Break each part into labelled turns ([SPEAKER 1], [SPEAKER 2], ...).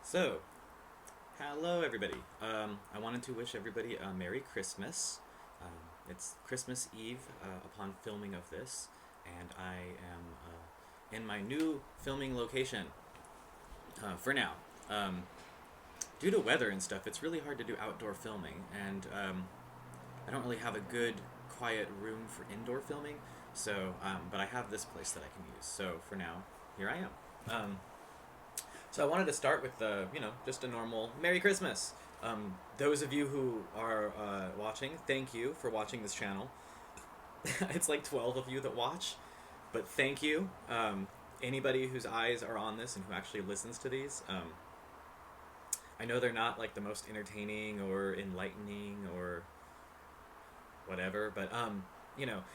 [SPEAKER 1] So, hello everybody. I wanted to wish everybody a Merry Christmas. It's Christmas Eve upon filming of this, and I am in my new filming location for now. Due to weather and stuff, it's really hard to do outdoor filming, and I don't really have a good, quiet room for indoor filming. So, but I have this place that I can use. So for now, here I am. So I wanted to start with just a normal Merry Christmas. Those of you who are watching, thank you for watching this channel. It's like 12 of you that watch, but thank you. Anybody whose eyes are on this and who actually listens to these, I know they're not like the most entertaining or enlightening or whatever, but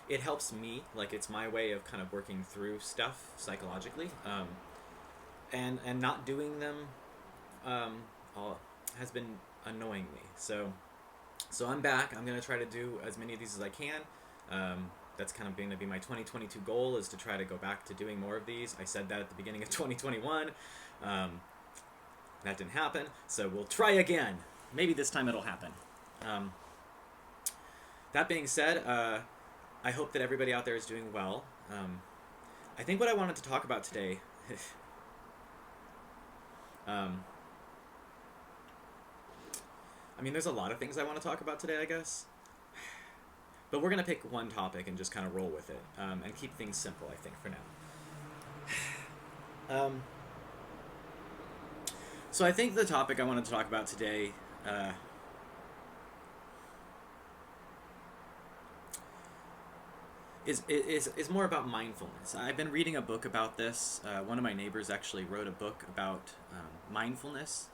[SPEAKER 1] it helps me. Like, it's my way of kind of working through stuff psychologically. And not doing them has been annoying me. So I'm back. I'm gonna try to do as many of these as I can. That's kind of going to be my 2022 goal, is to try to go back to doing more of these. I said that at the beginning of 2021. That didn't happen, so we'll try again. Maybe this time it'll happen. That being said, I hope that everybody out there is doing well. I think what I wanted to talk about today there's a lot of things I want to talk about today, I guess. But we're going to pick one topic and just kind of roll with it, and keep things simple, I think, for now. So I think the topic I wanted to talk about today is more about mindfulness. I've been reading a book about this. One of my neighbors actually wrote a book about mindfulness.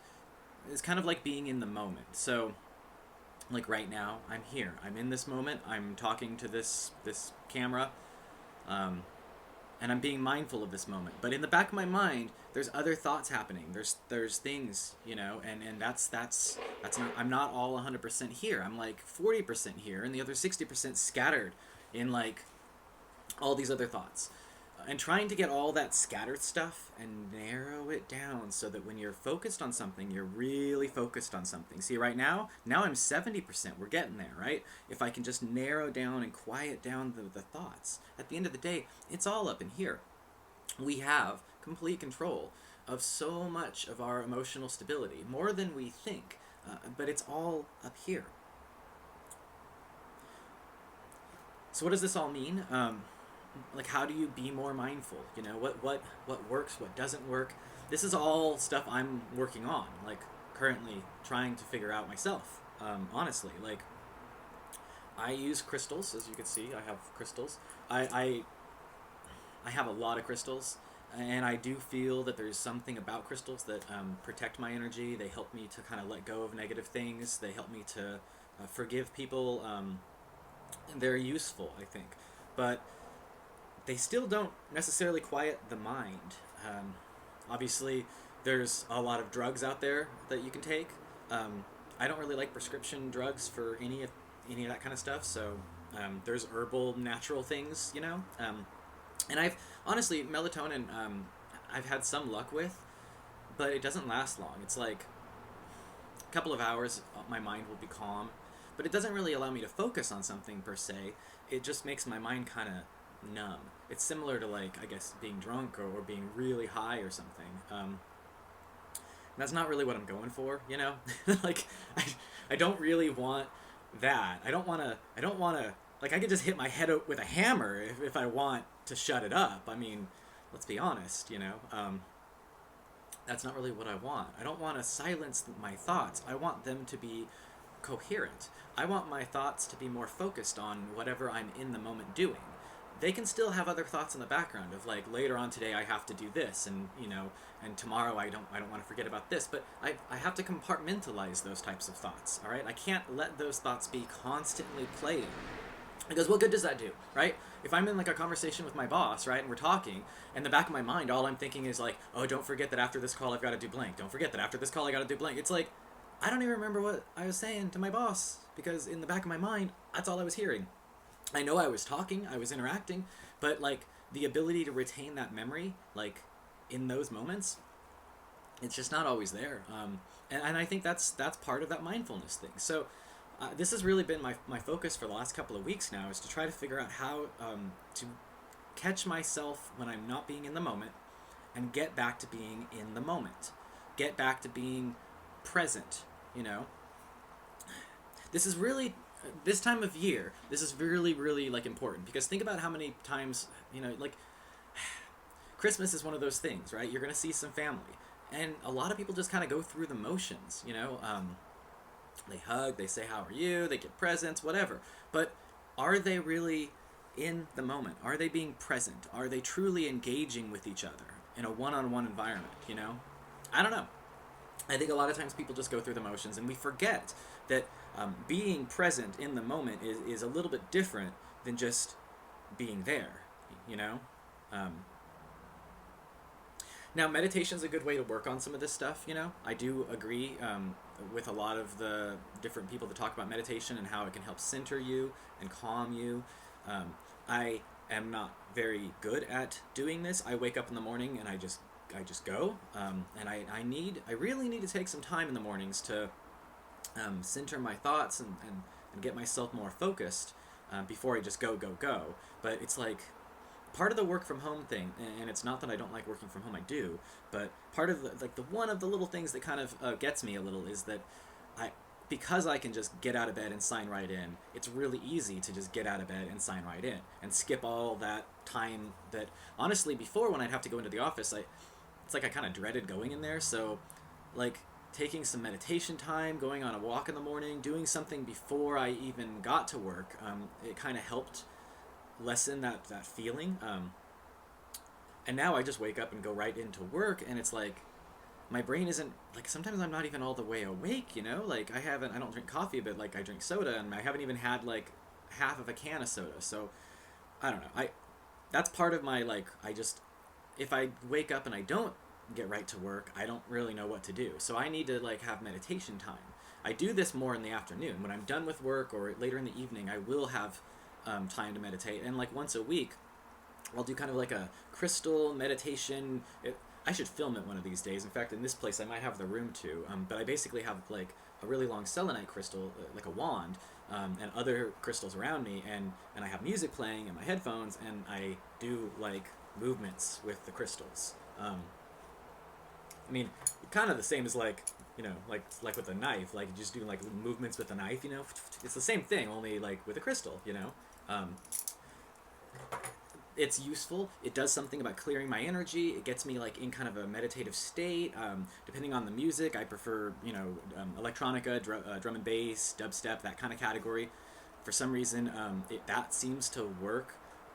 [SPEAKER 1] It's kind of like being in the moment. So, like right now, I'm here. I'm in this moment. I'm talking to this camera, and I'm being mindful of this moment. But in the back of my mind, there's other thoughts happening. There's things, and that's not. I'm not all 100% here. I'm like 40% here, and the other 60% scattered in like all these other thoughts, and trying to get all that scattered stuff and narrow it down so that when you're focused on something, you're really focused on something. See, right now I'm 70%. We're getting there, right? If I can just narrow down and quiet down the thoughts, at the end of the day, it's all up in here. We have complete control of so much of our emotional stability, more than we think, but it's all up here. So what does this all mean? Like, how do you be more mindful? What works, what doesn't work? This is all stuff I'm working on, like currently trying to figure out myself. Honestly, like, I use crystals, as you can see. I have crystals. I have a lot of crystals, and I do feel that there's something about crystals that protect my energy. They help me to kind of let go of negative things. They help me to forgive people. They're useful, I think, but they still don't necessarily quiet the mind. Obviously, there's a lot of drugs out there that you can take. I don't really like prescription drugs for any of that kind of stuff. So there's herbal, natural things, and I've honestly, melatonin, I've had some luck with, but it doesn't last long. It's like a couple of hours, my mind will be calm, but it doesn't really allow me to focus on something per se. It just makes my mind kind of numb. It's similar to, like, I guess, being drunk or being really high or something. That's not really what I'm going for, like, I don't really want that. I don't want to, like, I could just hit my head with a hammer if I want to shut it up. I mean, let's be honest, that's not really what I want. I don't want to silence my thoughts. I want them to be coherent. I want my thoughts to be more focused on whatever I'm in the moment doing. They can still have other thoughts in the background of, like, later on today I have to do this, and and tomorrow I don't want to forget about this, but I have to compartmentalize those types of thoughts. All right, I can't let those thoughts be constantly playing, because what good does that do, right? If I'm in, like, a conversation with my boss, right, and we're talking, and the back of my mind, all I'm thinking is like, oh, don't forget that after this call I've got to do blank. Don't forget that after this call I got to do blank. It's like, I don't even remember what I was saying to my boss, because in the back of my mind, that's all I was hearing. I know I was talking, I was interacting, but, like, the ability to retain that memory, like, in those moments, It's just not always there. And I think that's part of that mindfulness thing. So this has really been my focus for the last couple of weeks now, is to try to figure out how to catch myself when I'm not being in the moment and get back to being in the moment. Get back to being present, you know? This is really, this time of year, this is really, really like important, because think about how many times, you know, like Christmas is one of those things, right? You're going to see some family. And a lot of people just kind of go through the motions, you know? They hug, they say, how are you? They get presents, whatever. But are they really in the moment? Are they being present? Are they truly engaging with each other in a one-on-one environment, you know? I don't know. I think a lot of times people just go through the motions, and we forget that being present in the moment is a little bit different than just being there, you know? Now, meditation is a good way to work on some of this stuff, you know? I do agree with a lot of the different people that talk about meditation and how it can help center you and calm you. I am not very good at doing this. I wake up in the morning and I just go, and I really need to take some time in the mornings to center my thoughts and get myself more focused before I just go. But it's like part of the work from home thing, and it's not that I don't like working from home, I do, but part of the one of the little things that kind of gets me a little is that because I can just get out of bed and sign right in, it's really easy to just get out of bed and sign right in and skip all that time that, honestly, before, when I'd have to go into the office, it's like I kind of dreaded going in there. So like taking some meditation time, going on a walk in the morning, doing something before I even got to work, it kind of helped lessen that feeling. And now I just wake up and go right into work, and it's like my brain isn't, like, sometimes I'm not even all the way awake, you know? Like, I don't drink coffee, but like I drink soda, and I haven't even had like half of a can of soda. So I don't know. That's part of my, like, if I wake up and I don't get right to work, I don't really know what to do. So I need to like have meditation time. I do this more in the afternoon. When I'm done with work or later in the evening, I will have time to meditate. And like once a week, I'll do kind of like a crystal meditation. I should film it one of these days. In fact, in this place, I might have the room too. But I basically have like a really long selenite crystal, like a wand, and other crystals around me, and I have music playing in my headphones, and I do like movements with the crystals. I mean, kind of the same as like, you know, like with a knife, like just doing like movements with a knife, you know. It's the same thing, only like with a crystal, you know. It's useful. It does something about clearing my energy. It gets me like in kind of a meditative state. Depending on the music, I prefer, you know, electronica, drum and bass, dubstep, that kind of category. For some reason, that seems to work.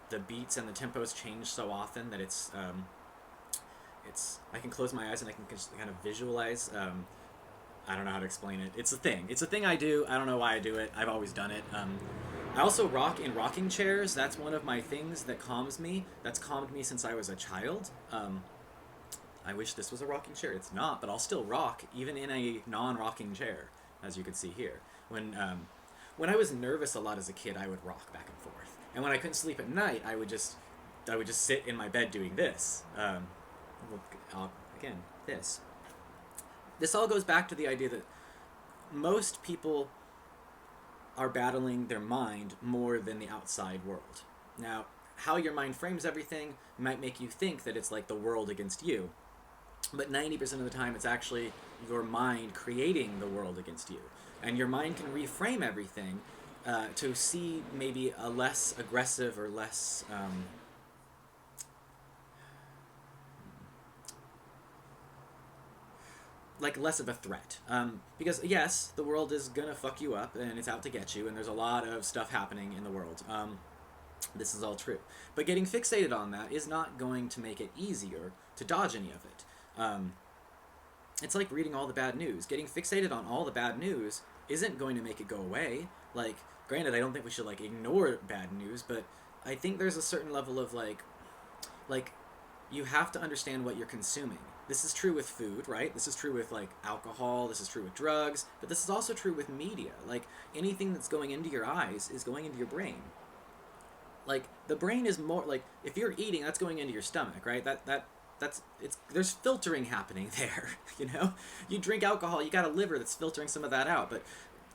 [SPEAKER 1] The beats and the tempos change so often that it's I can close my eyes and I can just kind of visualize. I don't know how to explain it. It's a thing. It's a thing I do. I don't know why I do it. I've always done it. I also rock in rocking chairs. That's one of my things that calms me. That's calmed me since I was a child. I wish this was a rocking chair. It's not, but I'll still rock even in a non-rocking chair, as you can see here. When I was nervous a lot as a kid, I would rock back and forth. And when I couldn't sleep at night, I would just sit in my bed doing this. Again, this. This all goes back to the idea that most people are battling their mind more than the outside world. Now, how your mind frames everything might make you think that it's like the world against you, but 90% of the time it's actually your mind creating the world against you. And your mind can reframe everything to see maybe a less aggressive or less like less of a threat. Because yes, the world is gonna fuck you up and it's out to get you, and there's a lot of stuff happening in the world. This is all true. But getting fixated on that is not going to make it easier to dodge any of it. It's like reading all the bad news. Getting fixated on all the bad news isn't going to make it go away. Like, granted, I don't think we should like ignore bad news, but I think there's a certain level of like you have to understand what you're consuming. This is true with food, right? This is true with like alcohol, this is true with drugs, but this is also true with media. Like, anything that's going into your eyes is going into your brain. Like, the brain is more like, if you're eating, that's going into your stomach, right? That there's filtering happening there. You know, you drink alcohol, you got a liver that's filtering some of that out, but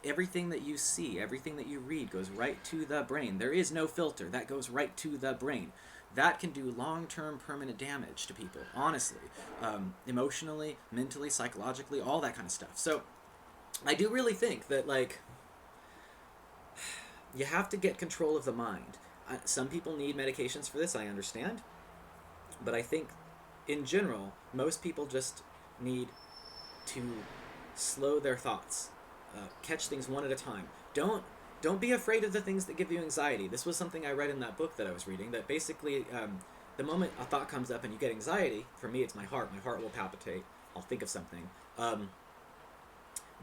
[SPEAKER 1] everything that you see, everything that you read goes right to the brain. There is no filter. That goes right to the brain. That can do long-term permanent damage to people, honestly. Emotionally, mentally, psychologically, all that kind of stuff. So I do really think that, like, you have to get control of the mind. Some people need medications for this, I understand. But I think, in general, most people just need to slow their thoughts. Catch things one at a time. Don't be afraid of the things that give you anxiety. This was something I read in that book that I was reading, that basically, the moment a thought comes up and you get anxiety, for me it's my heart. My heart will palpitate. I'll think of something.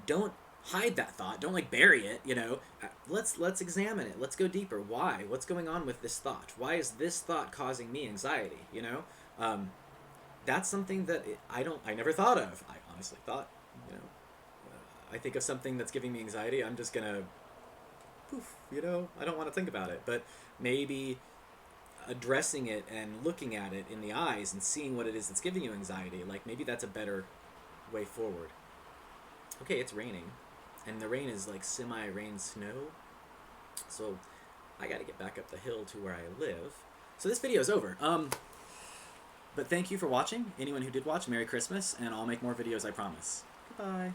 [SPEAKER 1] Don't hide that thought. Don't, like, bury it, you know. Let's examine it. Let's go deeper. Why? What's going on with this thought? Why is this thought causing me anxiety, you know? That's something that I never thought of. I honestly thought, you know, I think of something that's giving me anxiety, I'm just gonna poof, you know, I don't want to think about it. But maybe addressing it and looking at it in the eyes and seeing what it is that's giving you anxiety, like, maybe that's a better way forward. Okay, it's raining, and the rain is like semi-rain snow, so I gotta get back up the hill to where I live. So this video is over. But thank you for watching. Anyone who did watch, Merry Christmas, and I'll make more videos, I promise. Goodbye.